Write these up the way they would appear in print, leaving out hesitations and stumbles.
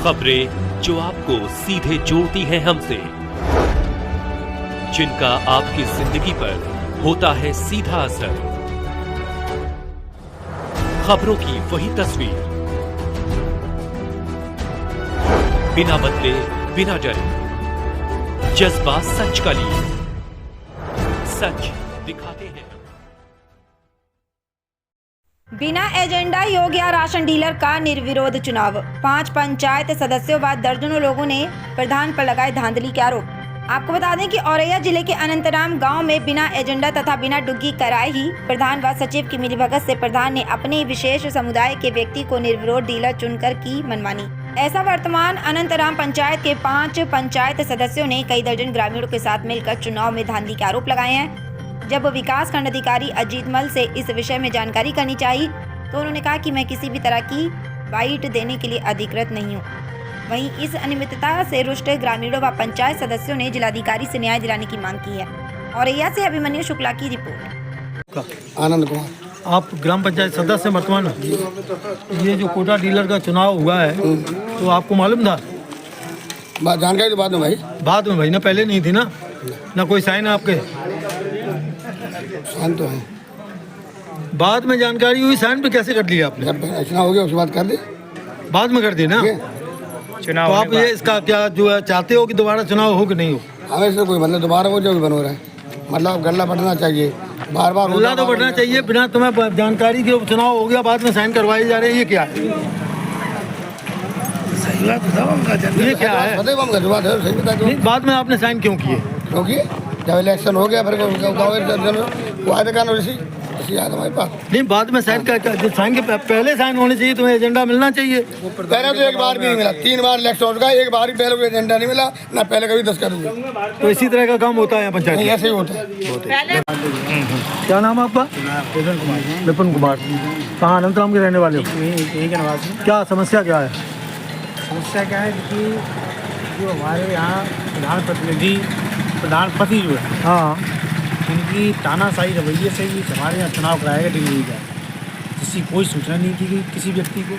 खबरें जो आपको सीधे जोड़ती हैं हमसे, जिनका आपकी जिंदगी पर होता है सीधा असर। खबरों की वही तस्वीर, बिना बदले बिना डरे, जज्बा सच का लिए, सच दिखाते हैं। बिना एजेंडा योग्य राशन डीलर का निर्विरोध चुनाव। 5 पंचायत सदस्यों बाद दर्जनों लोगों ने प्रधान पर लगाए धांधली के आरोप। आपको बता दें कि औरैया जिले के अनंतराम गांव में बिना एजेंडा तथा बिना डुग्गी कराए ही प्रधान व सचिव की मिलीभगत से प्रधान ने अपने विशेष समुदाय के व्यक्ति को निर्विरोध डीलर चुनकर की मनमानी। ऐसा वर्तमान अनंतराम पंचायत के 5 पंचायत सदस्यों ने कई दर्जन ग्रामीणों के साथ मिलकर चुनाव में धांधली के आरोप लगाए हैं। जब विकास खंड अधिकारी अजीत मल से इस विषय में जानकारी करनी चाहिए तो उन्होंने कहा कि मैं किसी भी तरह की बाइट देने के लिए अधिकृत नहीं हूं। वहीं इस अनियमितता से रुष्ट ग्रामीणों व पंचायत सदस्यों ने जिलाधिकारी से न्याय दिलाने की मांग की है। औरैया से अभिमन्यु शुक्ला की रिपोर्ट। आनंद कुमार, आप ग्राम पंचायत सदस्य वर्तमान। ये जो कोटा डीलर का चुनाव हुआ है तो आपको मालूम था? जानकारी तो बाद में भाई। बाद में भाई ना, पहले नहीं थी ना कोई साइन आपके? साइन तो है। बाद में जानकारी हुई, साइन पे कैसे कर लिया आपने? जब चुनाव हो गया उसके बाद कर दे। बाद में कर दी ना चुनाव। तो आप ये इसका क्या जो है चाहते हो कि दोबारा चुनाव हो कि नहीं हो? हमें से कोई मतलब दोबारा हो जो भी बन हो रहा है, मतलब गल्ला बढ़ना चाहिए, बार बार गल्ला तो बढ़ना चाहिए। बिना तुम्हें जानकारी के चुनाव हो गया, बाद में साइन करवाए जा रहे हैं, ये क्या है? सही बात बताओ, ये क्या है? नहीं, बाद में आपने साइन क्यों किए? क्योंकि जब इलेक्शन हो गया फिर याद हमारे पास नहीं, बाद में साइन का साइन के पहले साइन होने चाहिए, तुम्हें एजेंडा मिलना चाहिए। पहले तो एक बार भी नहीं मिला, 3 बार इलेक्शन हो गया, एक बार भी पहले कोई एजेंडा नहीं मिला ना, पहले कभी 10 करूँगा। तो इसी तरह का काम होता है पंचायत में? ऐसे ही होता है। क्या नाम है आपका? विपिन कुमार। कहाँ अनंतराम के रहने वाले हो? यही के निवासी। क्या समस्या क्या है? समस्या क्या है कि जो हमारे यहाँ प्रधानपति जो है, हाँ, इनकी तानाशाही रवैये से ही हमारे यहाँ चुनाव कराया गया डिग्री का, जिसकी कोई सूचना नहीं की गई किसी व्यक्ति को।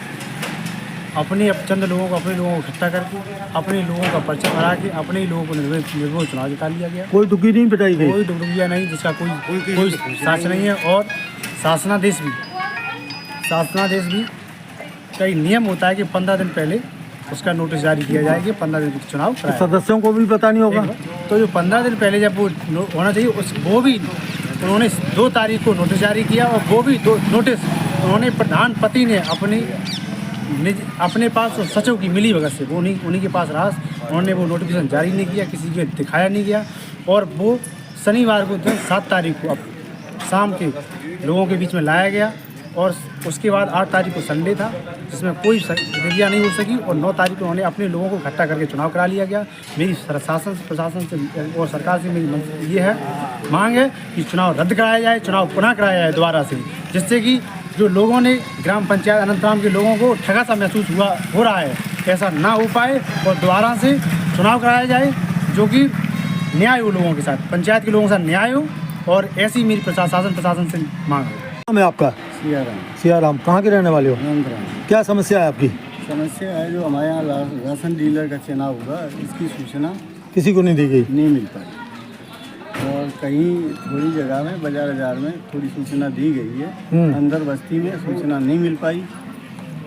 अपने चंद लोगों को, अपने लोगों को इकट्ठा करके, अपने लोगों का पर्चा भरा के, अपने ही लोगों को निर्विरोध चुनाव जिता लिया गया। कोई दुखी नहीं पिटाई गई? कोई डुगडुगिया नहीं, जिसका कोई शासन नहीं है। और शासनादेश भी कई नियम होता है कि 15 दिन पहले उसका नोटिस जारी किया जाएगा, 15 दिन चुनाव कराया। सदस्यों को भी पता नहीं होगा? तो जो 15 दिन पहले जब वो होना चाहिए वो भी उन्होंने 2 तारीख को नोटिस जारी किया, और वो भी नोटिस उन्होंने प्रधानपति ने अपने पास सचिव की मिलीभगत से वो उन्हीं के पास रहा, उन्होंने वो नोटिफिकेशन जारी नहीं किया, किसी को दिखाया नहीं गया। और वो शनिवार को 7 तारीख को अब शाम के लोगों के बीच में लाया गया, और उसके बाद 8 तारीख को संडे था, जिसमें कोई प्रतिक्रिया नहीं हो सकी, और 9 तारीख को उन्होंने अपने लोगों को इकट्ठा करके चुनाव करा लिया गया। मेरी प्रशासन से और सरकार से मेरी ये है मांग है कि चुनाव रद्द कराया जाए, चुनाव पुनः कराया जाए दोबारा से, जिससे कि जो लोगों ने ग्राम पंचायत अनंतराम के लोगों को ठगा सा महसूस हो रहा है, ऐसा ना हो पाए और दोबारा से चुनाव कराया जाए, जो कि न्याय हो लोगों के साथ, पंचायत के लोगों के साथ न्याय हो। और ऐसी मेरी प्रशासन से मांग है। नाम है आपका? सियाराम। कहाँ के रहने वाले हो? क्या समस्या है आपकी? समस्या है जो हमारे यहाँ राशन डीलर का चुनाव होगा, इसकी सूचना किसी को नहीं दी गई? नहीं मिल पाई, और कहीं थोड़ी जगह में बाजार में थोड़ी सूचना दी गई है, अंदर बस्ती में सूचना नहीं मिल पाई।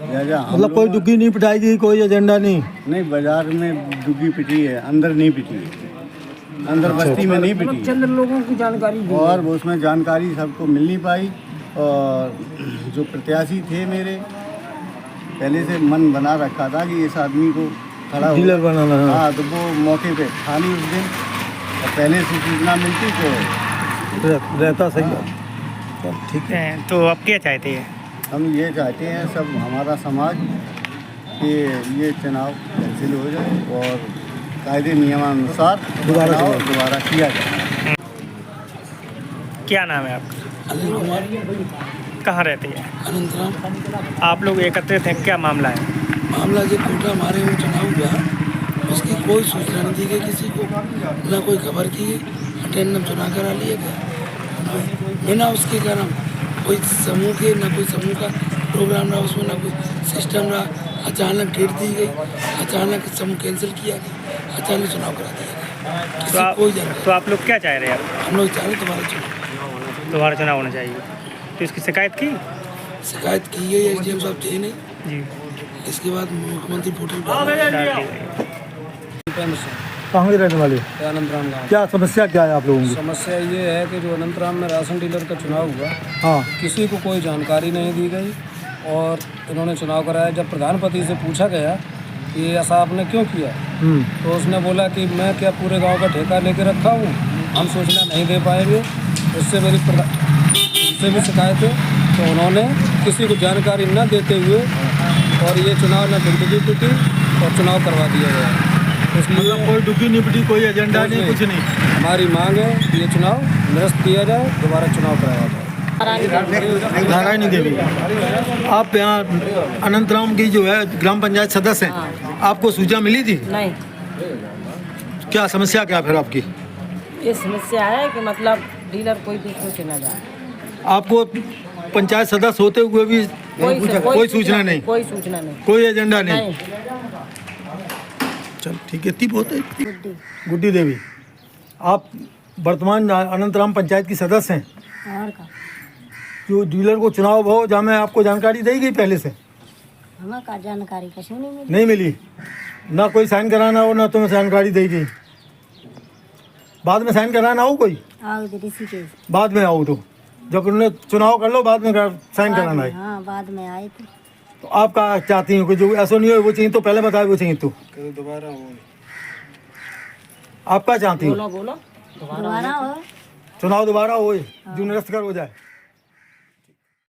मतलब कोई दुग्गी नहीं पिटाई गई, कोई एजेंडा नहीं? नहीं, बाजार में दुग्गी पिटी है, अंदर नहीं पिटी है, अंदर बस्ती में नहीं पिटी। चंद लोगों की जानकारी और उसमें जानकारी सबको मिल नहीं पाई। और जो प्रत्याशी थे मेरे, पहले से मन बना रखा था कि इस आदमी को खड़ा डीलर बनाना। हाँ, तो वो मौके पे था नहीं उस दिन, और पहले से सूचना मिलती तो रहता सही। ठीक है, तो अब क्या चाहते हैं? हम ये चाहते हैं सब हमारा समाज कि ये चुनाव कैंसिल हो जाए और कायदे नियमानुसार दोबारा किया जाए। क्या नाम है आपका? अनिल कुमार। कहाँ रहते हैं? अनंतराम। आप लोग एकत्रित हैं, क्या मामला है? मामला जो कोटा हमारे वो चुनाव हुआ, उसकी कोई सूचना नहीं दी गई किसी को, ना कोई खबर की गई, अटेंडेंस चुनाव करा लिया गया बिना उसके कारण। कोई समूह के ना कोई समूह का प्रोग्राम रहा उसमें, ना कोई सिस्टम रहा, अचानक डेट दी गई, अचानक समूह कैंसिल किया गया, अचानक चुनाव करा दिया गया। किसी को कोई जानकारी। तो आप लोग क्या चाह रहे हैं अब? हम लोग चाह रहे तुम्हारा चुनाव, दोबारा चुनाव होना चाहिए। तो इसकी शिकायत की? शिकायत की है, एसडीएम साहब थे नहीं, जी, इसके बाद मुख्यमंत्री पोर्टल डाल पर दी गई। कहाँ के रहने वाले? अनंतराम गाँव। क्या समस्या क्या है आप लोगों की? समस्या ये है कि जो अनंतराम में राशन डीलर का चुनाव हुआ, हाँ, किसी को कोई जानकारी नहीं दी गई और इन्होंने चुनाव कराया। जब प्रधानपति से पूछा गया कि ऐसा आपने क्यों किया, तो उसने बोला कि मैं क्या पूरे गांव का ठेका लेके रखा हूँ, हम सूचना नहीं दे पाएंगे। इससे मेरी इससे भी शिकायत है। तो उन्होंने किसी को जानकारी न देते हुए और ये चुनाव न दुर्गति टूटी और चुनाव करवा दिया गया। इसलिए कोई डुकी निपटी, कोई एजेंडा नहीं, कुछ नहीं। हमारी मांग है कि ये चुनाव निरस्त किया जाए, दोबारा चुनाव कराया जाए। नारायणी देवी, आप यहाँ अनंतराम की जो है ग्राम पंचायत सदस्य हैं, आपको सूचना मिली थी? नहीं, क्या समस्या क्या फिर आपकी? ये समस्या है कि मतलब डीलर कोई दूसरों से न जाए। आपको पंचायत सदस्य होते हुए भी कोई सूचना नहीं, कोई सूचना नहीं, कोई एजेंडा नहीं? नहीं। चल ठीक है, तीप होते गुड्डी देवी, आप वर्तमान अनंतराम पंचायत की सदस्य हैं। और का जो डीलर को चुनाव हो जहाँ में आपको जानकारी दी गई पहले से? हमें का जानकारी कैसे नहीं मिली। नहीं मिली, ना कोई साइन कराना हो, ना तुम्हें जानकारी दी गई। बाद में साइन कराना हो कोई? आओ ऋषिकेश। बाद में आओ, तो जब उन्होंने चुनाव कर लो बाद में साइन कराना है। हाँ, बाद में आए थे। तो आप क्या चाहती हैं कि जो ऐसा नहीं हो वो चाहिए, तो पहले बताए वो चाहिए। तो दोबारा आप क्या चाहती हो? बोलो बोलो। दोबारा हो। चुनाव दोबारा हो, जो निरस्त कर हो जाए।